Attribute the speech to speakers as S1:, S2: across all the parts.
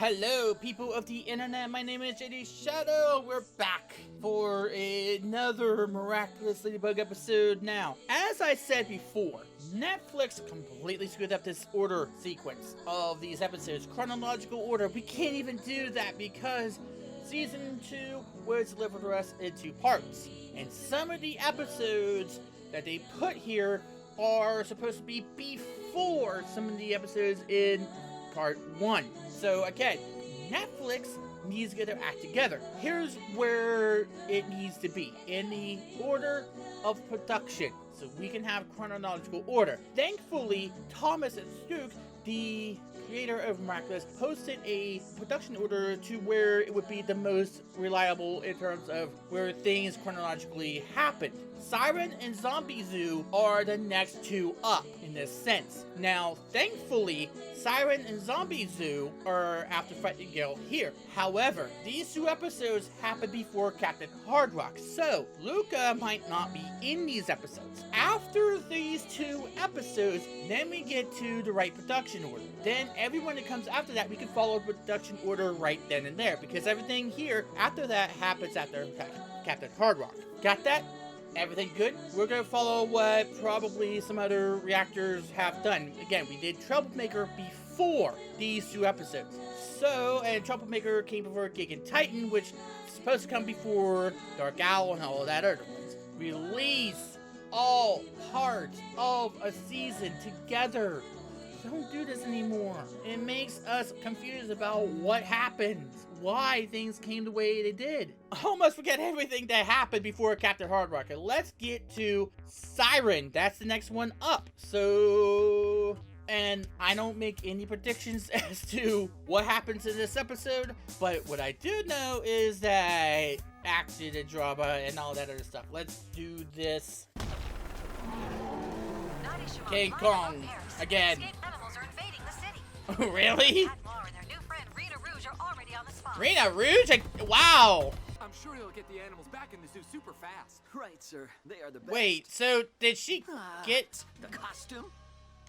S1: Hello, people of the internet. My name is JD Shadow. We're back for another Miraculous Ladybug episode now. As I said before, Netflix completely screwed up this order sequence of these episodes. Chronological order. We can't even do that because Season 2 was delivered to us in 2 parts. And some of the episodes that they put here are supposed to be before some of the episodes in Part 1. So again, Netflix needs to get their act together. Here's where it needs to be, in the order of production, so we can have chronological order. Thankfully, Thomas and Skook, the creator of Miraculous, posted a production order to where it would be the most reliable in terms of where things chronologically happen. Syren and Zombie Zoo are the next 2 up in this sense. Now, thankfully, Syren and Zombie Zoo are after fighting Gale here. However, these 2 episodes happen before Captain Hard Rock, so Luca might not be in these episodes. After these 2 episodes, then we get to the right production order. Then everyone that comes after that, we can follow the production order right then and there, because everything here after that happens after Captain Hard Rock. Got that? Everything good? We're going to follow what probably some other reactors have done. Again, we did Troublemaker before these 2 episodes. So, and Troublemaker came before Geek and Titan, which is supposed to come before Dark Owl and all of that other ones. Release all parts of a season together. Don't do this anymore. It makes us confused about what happened, why things came the way they did. Almost forget everything that happened before Captain Hard Rock. Let's get to Syren. That's the next one up. So, and I don't make any predictions as to what happens in this episode, but what I do know is that action and drama and all that other stuff. Let's do this. King Kong again. Really? Rena Rouge? Wow!
S2: I'm sure you'll get the animals back in the zoo super fast.
S3: Right, sir. They are the best.
S1: Wait, so did she get
S3: the costume?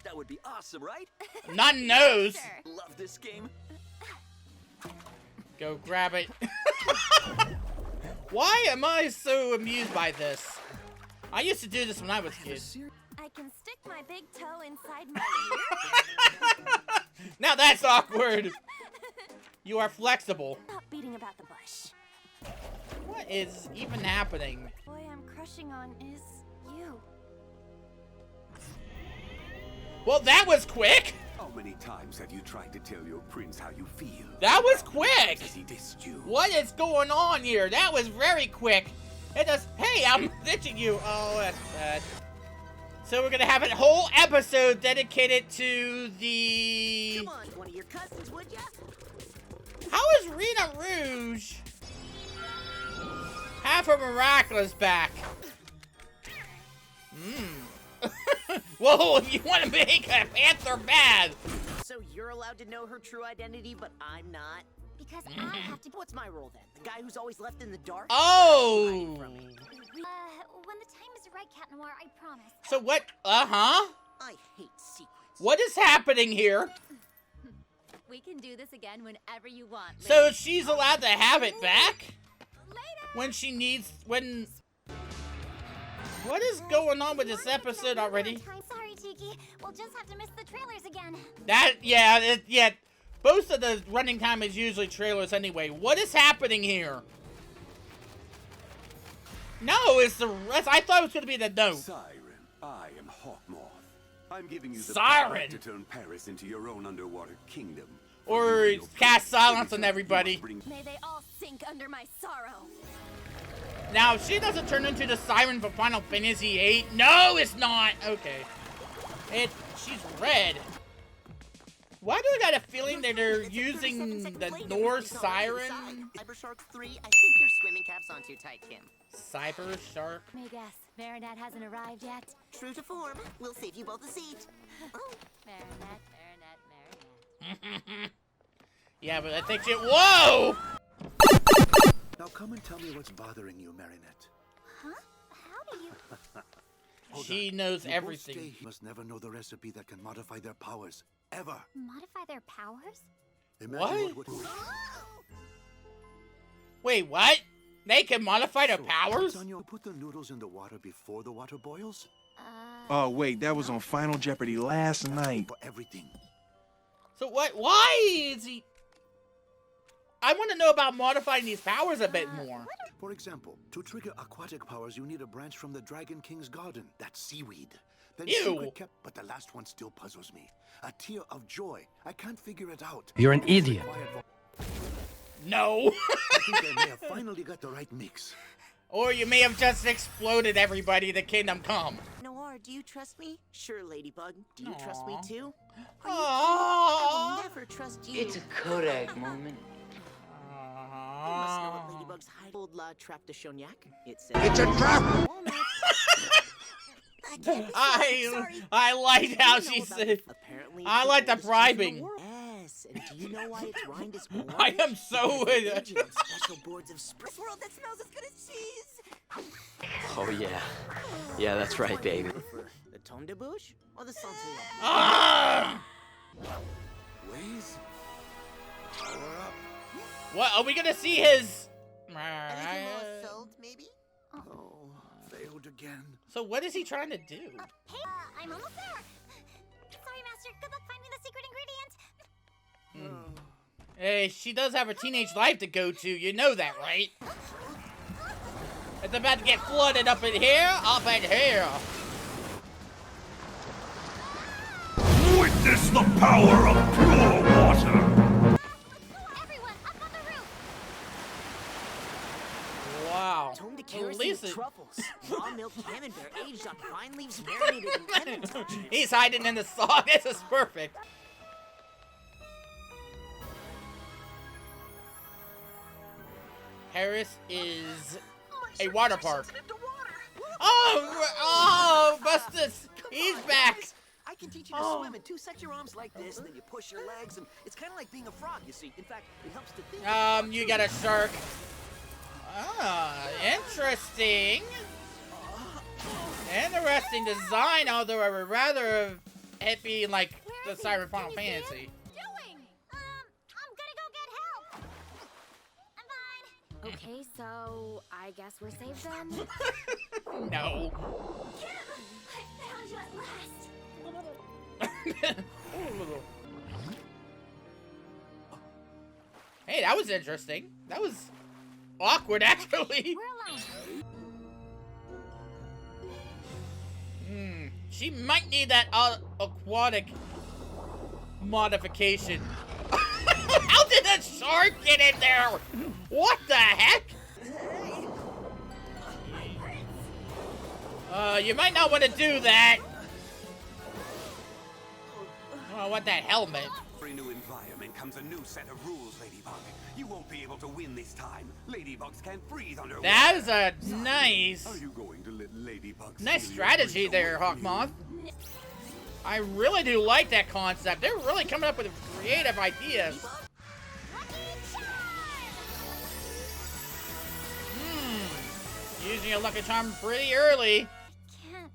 S3: That would be awesome, right?
S1: None knows.
S3: Love this game.
S1: Go grab it. Why am I so amused by this? I used to do this when I was a kid.
S4: I can stick my big toe inside my ear.
S1: Now that's awkward. You are flexible.
S4: Stop beating about the bush.
S1: What is even happening?
S4: The boy I'm crushing on is you.
S1: Well, that was quick.
S5: How many times have you tried to tell your prince how you feel?
S1: That was quick.
S5: Has he dissed you?
S1: What is going on here? That was very quick. It does. Hey, I'm ditching you. Oh, that's bad. So we're gonna have a whole episode dedicated to the.
S3: Come on, one of your cousins, would ya?
S1: How is Rena Rouge have her Miraculous back? Whoa, you want to make a panther bad?
S3: So you're allowed to know her true identity, but I'm not?
S4: Because I have to.
S3: What's my role then? The guy who's always left in the dark?
S1: Oh.
S3: Hiding from me.
S4: When the time is right, Cat Noir, I promise.
S1: So what?
S3: I hate secrets.
S1: What is happening here?
S4: We can do this again whenever you want.
S1: So she's allowed to have it back?
S4: Later.
S1: When she needs, when... What is going on with this episode already?
S4: Sorry, Tiki. We'll just have to miss the trailers again.
S1: Yeah. Most of the running time is usually trailers anyway. What is happening here? No, it's the rest. I thought it was going to be the no.
S5: Syren, I am Hawkmoth. I'm giving you the
S1: Syren.
S5: power to turn Paris into your own underwater kingdom.
S1: Or cast silence on everybody.
S4: May they all sink under my sorrow.
S1: Now, if she doesn't turn into the Syren for Final Fantasy VIII, no, it's not. Okay. She's red. Why do I got a feeling that they're using the Norse Syren?
S3: Cyber Shark 3, I think your swimming cap's on too tight, Kim.
S1: Cyber Shark?
S4: May guess, Marinette hasn't arrived yet.
S3: True to form, we'll save you both a seat. Oh.
S4: Marinette.
S1: Yeah, but I think she... Whoa!
S6: Now come and tell me what's bothering you, Marinette.
S4: Huh? How do you...
S1: She knows
S6: You
S1: everything.
S6: both must never know the recipe that can modify their powers. Ever.
S4: modify their powers?
S6: Imagine
S1: What?
S6: would-
S1: Wait, what? They can modify their
S6: So,
S1: powers?
S6: Antonio, put the noodles in the water before the water boils?
S7: Oh, wait, that was on Final Jeopardy last night.
S6: For everything.
S1: So what? Why is he? I want to know about modifying these powers a bit more.
S6: For example, to trigger aquatic powers, you need a branch from the Dragon King's garden. That's seaweed. Then
S1: Ew.
S6: secret kept, but the last one still puzzles me. A tear of joy. I can't figure it out.
S8: You're an idiot.
S1: No.
S6: I think I may have finally got the right mix.
S1: Or you may have just exploded everybody to Kingdom Come.
S3: Noir, do you trust me? Sure, Ladybug. Do you trust me
S1: Aw.
S3: too? Are you kidding? I
S1: Aww.
S3: will never trust you.
S9: It's a Kodak moment.
S3: You must know what Ladybug's hiding. Old La Trappe de Chognac. It says.
S7: It's a trap!
S3: I can't be sorry.
S1: I like how
S3: Do you
S1: she
S3: know about
S1: said.
S3: the- apparently
S1: I
S3: it's
S1: like the
S3: oldest cheese in
S1: bribing.
S3: world. Yes, and do you know why its rind is orange?
S1: I am so.
S3: It's aging on special boards of this world that smells as good as cheese.
S9: Oh, yeah. Yeah, that's right, baby.
S3: The Tome de Bouche or the Santillon?
S1: Ah!
S6: Ways? Power up.
S1: What are we gonna see his?
S3: Anything more salt, maybe?
S6: Oh, failed again.
S1: So what is he trying to do?
S4: Hey, I'm almost there. Sorry, Master. Good luck finding the secret ingredient.
S1: Hey, she does have a teenage life to go to. You know that, right? It's about to get flooded up in here. Up in here.
S5: Witness the power of pure water!
S4: Everyone, up on the roof.
S1: Wow.
S3: Tome de
S1: At
S3: Kerosene
S1: least
S3: with
S1: it-
S3: truffles. Raw milk camembert aged on pine leaves marinated in lemon touches.
S1: He's hiding in the song. This is perfect. Paris is a water park. Oh, Bustus, he's back.
S10: I can teach you to swim in 2 set your arms like this, and then you push your legs, and it's kind of like being a frog, you see. In fact, it helps to think.
S1: You got a shark. Ah, interesting. Interesting design, although I would rather have it be like the Syren Final Fantasy.
S4: Doing? I'm gonna go get help. I'm fine. Okay, so I guess we're safe then.
S1: No.
S4: I found you at last.
S1: Hey, that was interesting. That was awkward, actually.
S4: We're alone.
S1: She might need that aquatic modification. How did that shark get in there? What the heck? You might not want to do that. Oh, what that helmet?
S5: Every new environment comes a new set of rules, Ladybug. You won't be able to win this time. Ladybugs can't breathe underwater.
S1: That is a nice,
S5: Are you going to let Ladybugs
S1: nice
S5: steal your
S1: strategy
S5: breath
S1: there,
S5: away from you?
S1: Hawkmoth. I really do like that concept. They're really coming up with creative ideas. Using a Lucky Charm pretty early.
S4: Can't.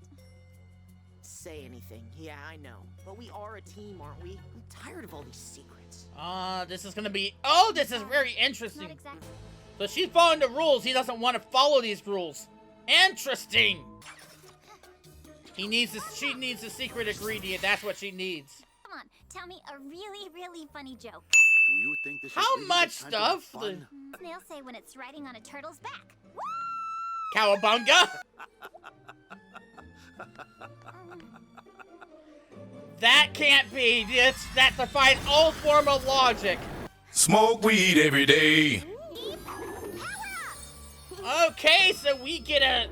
S3: Say anything. Yeah, I know. But we are a team, aren't we? I'm tired of all these secrets.
S1: This is gonna be. Oh, this is very
S4: Not
S1: interesting.
S4: exactly.
S1: So she's following the rules. He doesn't want to follow these rules. Interesting. He needs this. She needs a secret ingredient. That's what she needs.
S4: Come on, tell me a really, really funny joke.
S6: Do you think this is
S1: How
S6: really
S1: much
S6: the time to have
S1: stuff?
S6: fun?
S4: Snails say when it's riding on a turtle's back.
S1: Cowabunga. That can't be. That defies all form of logic.
S7: Smoke weed every day.
S1: Okay, so we get a.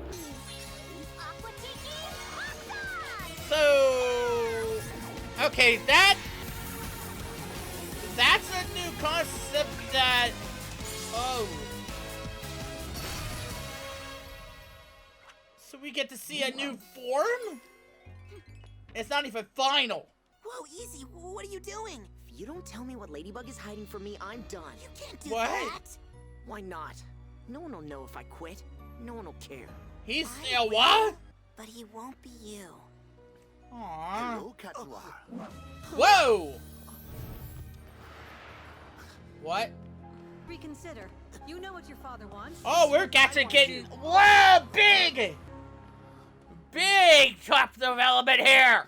S4: Aqua Tiki Oxide!
S1: So. Okay, that's a new concept that. Oh. So we get to see a new form? It's not even final.
S3: Whoa, easy. What are you doing? If you don't tell me what Ladybug is hiding from me, I'm done. You can't do
S1: What?
S3: that. Why not? No one will know if I quit. No one will care.
S1: He's a what?
S3: But he won't be you.
S1: Aww.
S6: Hello, Cat Noir.
S1: Whoa! What?
S8: Reconsider. You know what your father wants.
S1: Oh, we're actually getting, whoa, big top development here.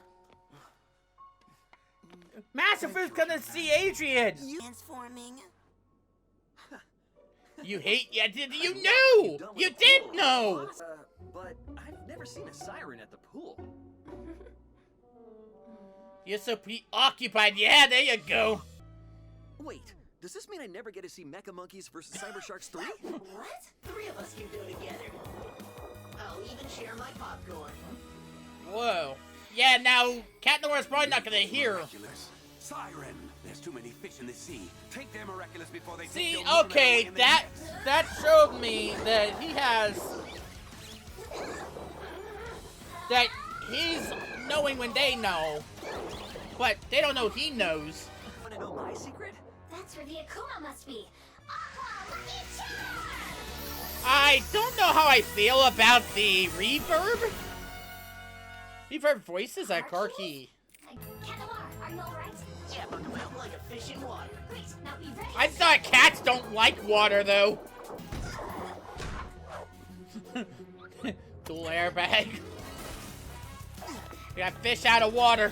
S1: Master Food's gonna see Adrien.
S3: Transforming.
S1: You hate, yeah, you knew! You did know!
S10: But I've never seen a siren at the pool.
S1: You're so preoccupied. Yeah, there you go.
S10: Wait, does this mean I never get to see Mecha Monkeys versus Cyber Sharks 3?
S3: What? 3 of us can do it together. I'll even share my popcorn.
S1: Whoa. Yeah, now, Cat Noir is probably not gonna hear.
S5: Miraculous. Syren, there's too many fish in the sea. Take their Miraculous before they
S1: See,
S5: take your
S1: okay,
S5: in the
S1: that
S5: nets.
S1: showed me that he has... that he's knowing when they know, but they don't know he knows.
S10: Wanna know my secret?
S4: That's where the Akuma must be. Aqua, look at you!
S1: I don't know how I feel about the reverb. Reverb voices at car key.
S4: Cat Noir, are you alright?
S3: Yeah, but I'm like a fish in water.
S4: Great, now be ready.
S1: I thought cats don't like water, though. Dual airbag. We got fish out of water.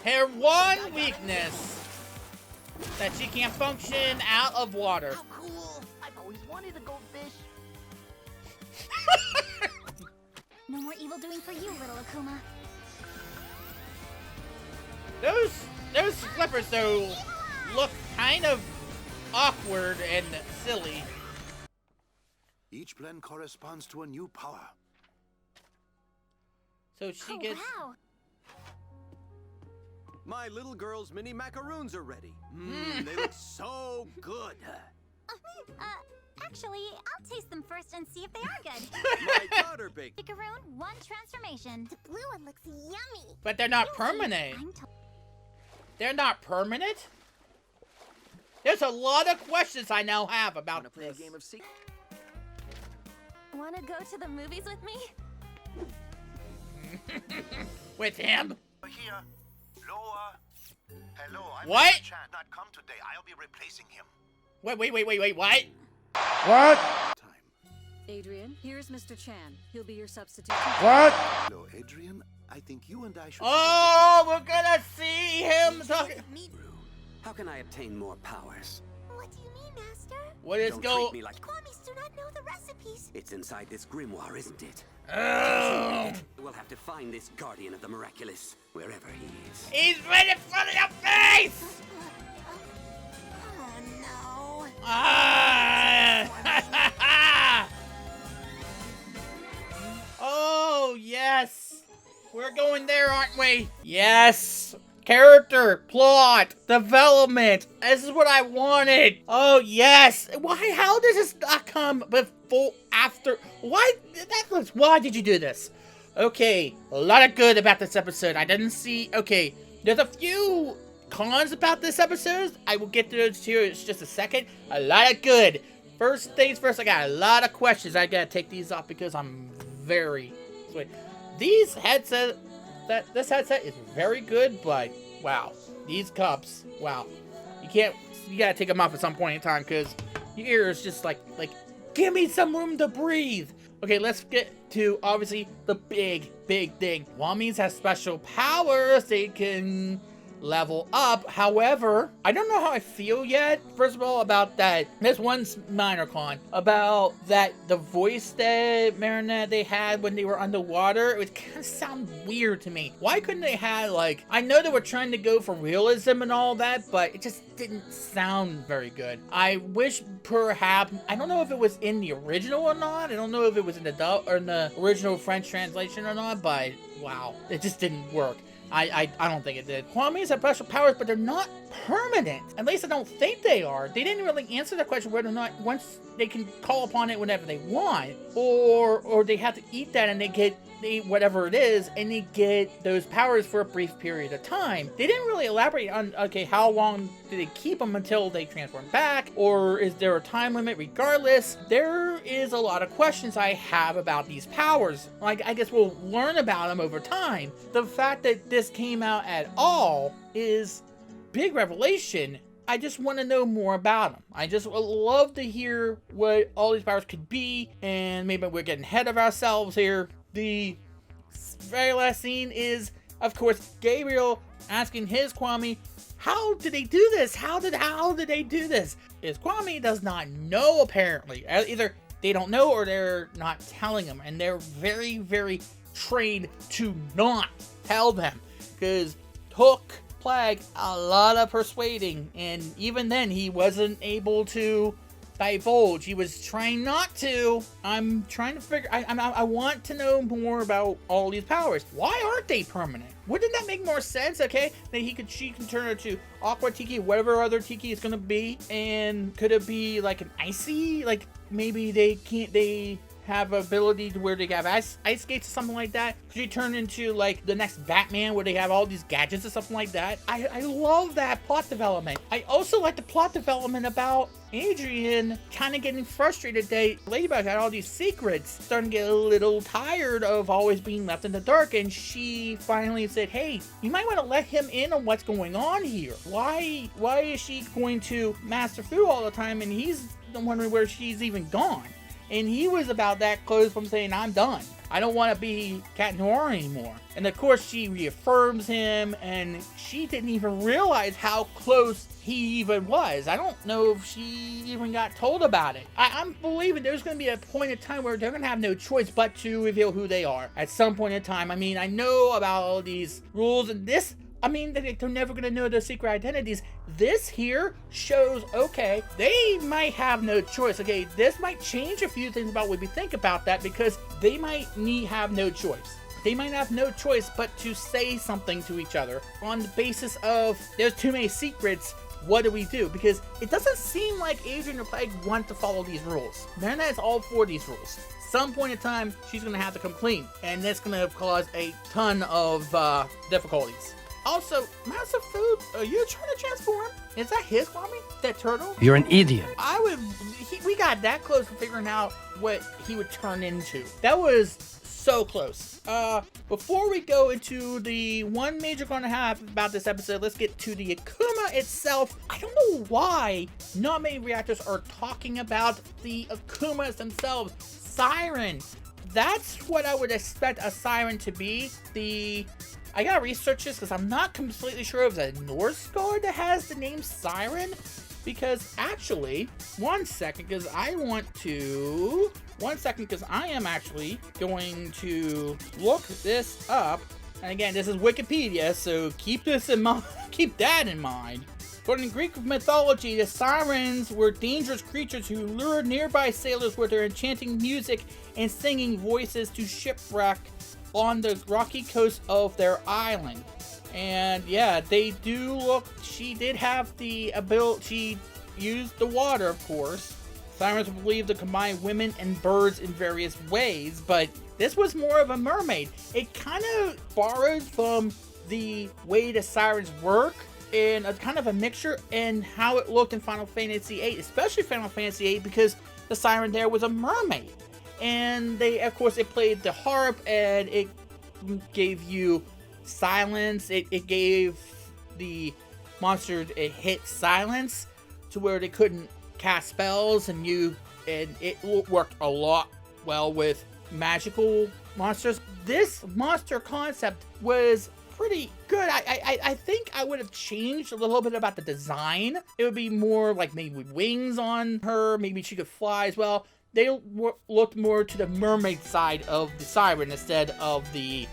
S1: Her one weakness, that she can't function out of water.
S3: How cool! I've always wanted a goldfish.
S4: No more evil doing for you, little Akuma.
S1: Those flippers, though, look kind of awkward and silly.
S6: Each blend corresponds to a new power.
S1: So she
S4: Oh,
S1: gets...
S4: wow.
S10: My little girl's mini macaroons are ready. They look so good.
S4: Actually, I'll taste them first and see if they are good.
S10: My daughter baked.
S4: Macaroon, 1 transformation. The blue one looks yummy.
S1: But they're not permanent. They're not permanent? There's a lot of questions I now have about
S10: Wanna play
S1: this.
S10: a game of secret?
S4: Wanna go to the movies with me?
S1: With him?
S6: Here, lower. Hello, I'm
S1: What?
S6: Mr. Chan. Not come today. I'll be replacing him.
S1: Wait, what?
S7: What?
S6: Time.
S8: Adrien, here's Mr. Chan. He'll be your substitute.
S7: What?
S6: Hello, Adrien. I think you and I should...
S1: Oh, we're gonna see him talking.
S5: How can I obtain more powers?
S4: What do you mean, Master?
S1: What is
S5: Don't
S1: go?
S5: treat me like...
S4: Kwamis do not know the recipes.
S5: It's inside this grimoire, isn't it?
S1: Oh,
S5: We'll have to find this guardian of the miraculous, wherever he is.
S1: he's right in front of your face!
S4: Oh no.
S1: Ah! Oh, yes. We're going there, aren't we? Yes. Character, plot, development. This is what I wanted. Oh, yes. Why? How does this not come before, after? Why did you do this? Okay, a lot of good about this episode. I didn't see... Okay, there's a few cons about this episode. I will get to those here in just a second. A lot of good. First things first, I got a lot of questions. I gotta take these off because I'm very... Sweet. These headsets... This headset is very good, but wow, these cups, wow, you gotta take them off at some point in time because your ear is just like, give me some room to breathe. Okay, let's get to obviously the big thing. Kwamis has special powers. They can level up. However, I don't know how I feel yet. First of all, about that. There's one minor con about that. The voice that Marinette they had when they were underwater, it would kind of sound weird to me. Why couldn't they have like? I know they were trying to go for realism and all that, but it just didn't sound very good. I wish perhaps I don't know if it was in the original or not. I don't know if it was in the dub or in the original French translation or not. But wow, it just didn't work. I don't think it did. Kwamis have special powers, but they're not permanent. At least I don't think they are. They didn't really answer the question whether or not once they can call upon it whenever they want, or they have to eat that and they eat whatever it is, and they get those powers for a brief period of time. They didn't really elaborate on, okay, how long do they keep them until they transform back, or is there a time limit regardless? There is a lot of questions I have about these powers. Like, I guess we'll learn about them over time. The fact that this came out at all is big revelation. I just want to know more about them. I just would love to hear what all these powers could be, and maybe we're getting ahead of ourselves here. The very last scene is, of course, Gabriel asking his Kwami, how did they do this? How did they do this? His Kwami does not know, apparently. Either they don't know or they're not telling him, and they're very, very trained to not tell them, because took Plague a lot of persuading, and even then he wasn't able to divulge. He was trying not to. I'm trying to figure. I want to know more about all these powers. Why aren't they permanent? Wouldn't that make more sense? Okay, that she can turn her to Aqua Tiki, whatever other Tiki is gonna be, and could it be like an icy? Like maybe they have ability to where they have ice skates or something like that. Could you turn into like the next Batman where they have all these gadgets or something like that? I love that plot development. I also like the plot development about Adrien kind of getting frustrated that Ladybug had all these secrets, starting to get a little tired of always being left in the dark, and she finally said, hey, you might want to let him in on what's going on here. Why is she going to master food all the time and he's wondering where she's even gone? And he was about that close from saying, I'm done. I don't want to be Cat Noir anymore. And of course, she reaffirms him, and she didn't even realize how close he even was. I don't know if she even got told about it. I'm believing there's going to be a point in time where they're going to have no choice but to reveal who they are at some point in time. I mean, I know about all these rules, and this, I mean, they're never going to know their secret identities. This here shows, okay, they might have no choice. Okay, this might change a few things about what we think about that, because they might have no choice. They might have no choice but to say something to each other on the basis of there's too many secrets. What do we do? Because it doesn't seem like Adrien or Plague want to follow these rules. Marina is all for these rules. Some point in time, she's going to have to come clean, and that's going to cause a ton of difficulties. Also, Master Food, are you trying to transform? Is that his Kwami? That turtle?
S11: You're an idiot.
S1: We got that close to figuring out what he would turn into. That was so close. Before we go into the one major going to have about this episode, let's get to the Akuma itself. I don't know why not many reactors are talking about the Akumas themselves. Syren. That's what I would expect a Syren to be. I gotta research this because I'm not completely sure if it's a Norse god that has the name Syren. Because actually, one second, because I am actually going to look this up. And again, this is Wikipedia, so keep this in mind. Keep that in mind. According to Greek mythology, the Sirens were dangerous creatures who lured nearby sailors with their enchanting music and singing voices to shipwreck on the rocky coast of their island. And yeah, they do look, she did have the ability, she used the water, of course. Sirens are believed to combine women and birds in various ways, but this was more of a mermaid. It kind of borrowed from the way the Sirens work, and a kind of a mixture in how it looked in Final Fantasy VIII, especially Final Fantasy VIII, because the Syren there was a mermaid. And they, of course, it played the harp, and it gave you silence. It gave the monsters a hit silence to where they couldn't cast spells, and it worked a lot well with magical monsters. This monster concept was pretty good. I think I would have changed a little bit about the design. It would be more like maybe with wings on her, maybe she could fly as well. They looked more to the mermaid side of the Syren instead of the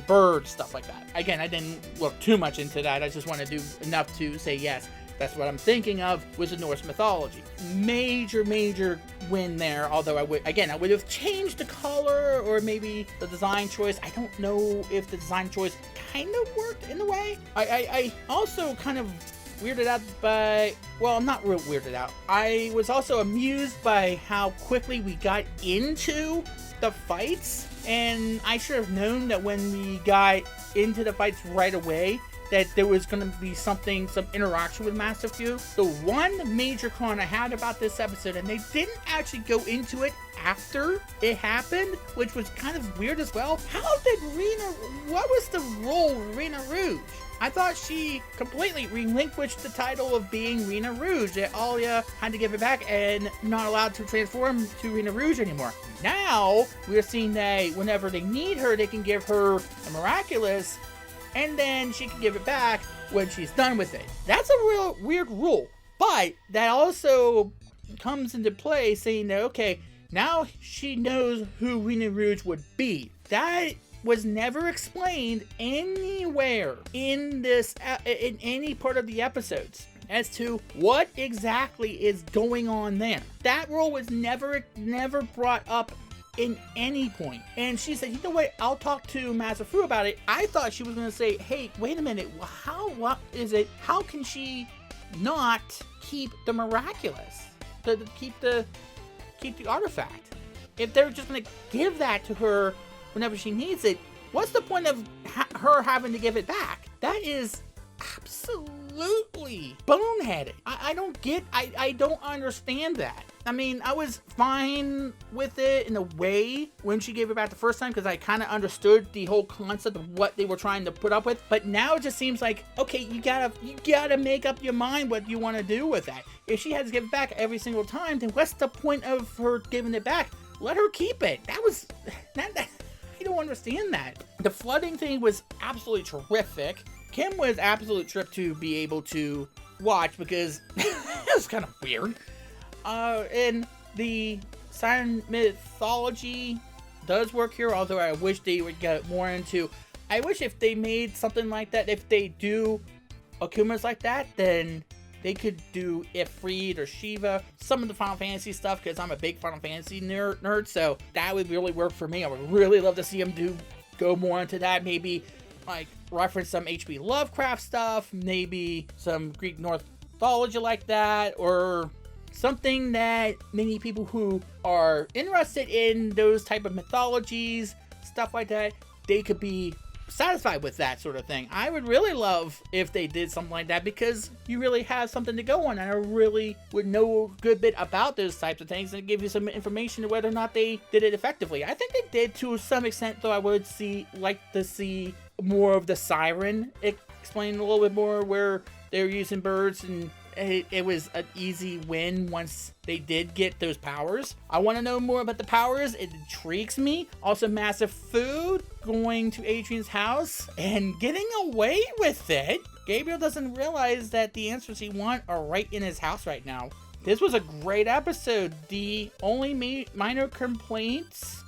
S1: bird, stuff like that. Again, I didn't look too much into that. I just want to do enough to say yes, that's what I'm thinking of with the Norse mythology. Major win there, although I would have changed the color or maybe the design choice. I don't know if the design choice kind of worked in a way. I also kind of weirded out by, well, I'm not real weirded out. I was also amused by how quickly we got into the fights, and I should have known that when we got into the fights right away that there was going to be some interaction with Master Q. The one major con I had about this episode, and they didn't actually go into it after it happened, which was kind of weird as well. What was the role of Rena Rouge? I thought she completely relinquished the title of being Rena Rouge. That Alia had to give it back and not allowed to transform to Rena Rouge anymore. Now, we're seeing that whenever they need her, they can give her a Miraculous, and then she can give it back when she's done with it. That's a real weird rule. But that also comes into play saying that, okay, now she knows who Rena Rouge would be. That was never explained anywhere in this, in any part of the episodes, as to what exactly is going on there. That role was never brought up in any point. And she said, you know what, I'll talk to Master Fu about it. I thought she was going to say, hey, wait a minute, what is it? How can she not keep the Miraculous? Keep the artifact? If they're just going to give that to her whenever she needs it, what's the point of her having to give it back? That is absolutely boneheaded. I don't understand that. I mean, I was fine with it in a way when she gave it back the first time, because I kind of understood the whole concept of what they were trying to put up with. But now it just seems like, okay, you gotta make up your mind what you want to do with that. If she has to give it back every single time, then what's the point of her giving it back? Let her keep it. I don't understand that. The flooding thing was absolutely terrific. Kim was absolute trip to be able to watch, because it was kind of weird. And the Syren mythology does work here, although I wish they would get more into. I wish if they made something like that, if they do Akumas like that, then they could do Ifrit or Shiva, some of the Final Fantasy stuff, because I'm a big Final Fantasy nerd, so that would really work for me. I would really love to see them go more into that, maybe like reference some H.P. Lovecraft stuff, maybe some Greek mythology like that, or something that many people who are interested in those type of mythologies, stuff like that, they could be satisfied with that sort of thing. I would really love if they did something like that, because you really have something to go on, and I really would know a good bit about those types of things and give you some information to whether or not they did it effectively. I think they did to some extent, though I would like to see more of the Syren explained a little bit more, where they're using birds, and it was an easy win once they did get those powers. I want to know more about the powers. It intrigues me. Also, massive food, going to Adrien's house and getting away with it. Gabriel doesn't realize that the answers he wants are right in his house right now. This was a great episode. The only minor complaints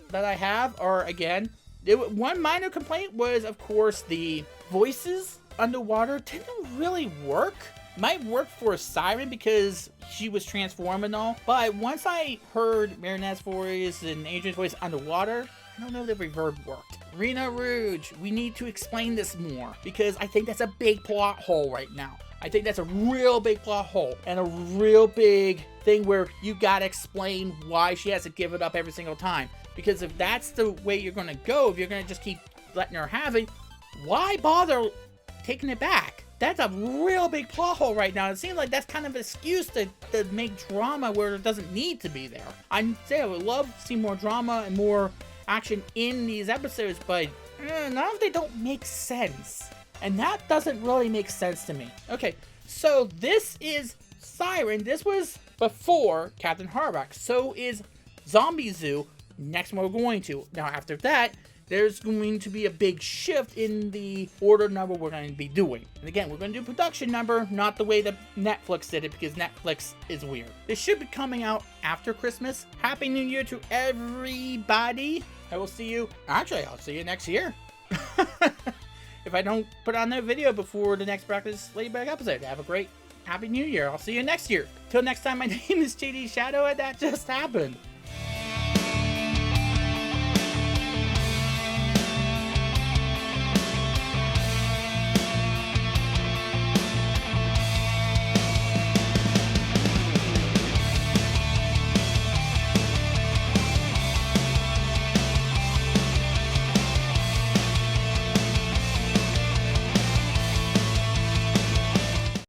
S1: that I have are, again, one minor complaint was, of course, the voices underwater didn't really work. Might work for Syren because she was transformed and all, but once I heard Marinette's voice and Adrien's voice underwater, I don't know if the reverb worked. Rena Rouge, we need to explain this more, because I think that's a big plot hole right now. I think that's a real big plot hole, and a real big thing where you gotta explain why she has to give it up every single time. Because if that's the way you're gonna go, if you're gonna just keep letting her have it, why bother taking it back? That's a real big plot hole right now. It seems like that's kind of an excuse to make drama where it doesn't need to be there. I would love to see more drama and more action in these episodes, but none of they don't make sense. And that doesn't really make sense to me. Okay, so this is Syren. This was before Captain Harback. So is Zombie Zoo. Next one we're going to. Now after that, there's going to be a big shift in the order number we're going to be doing. And again, we're going to do production number, not the way that Netflix did it, because Netflix is weird. This should be coming out after Christmas. Happy New Year to everybody. I will see you. Actually, I'll see you next year. If I don't put on that video before the next Miraculous Ladybug episode. Have a great Happy New Year. I'll see you next year. Till next time, my name is JD Shadow, and that just happened.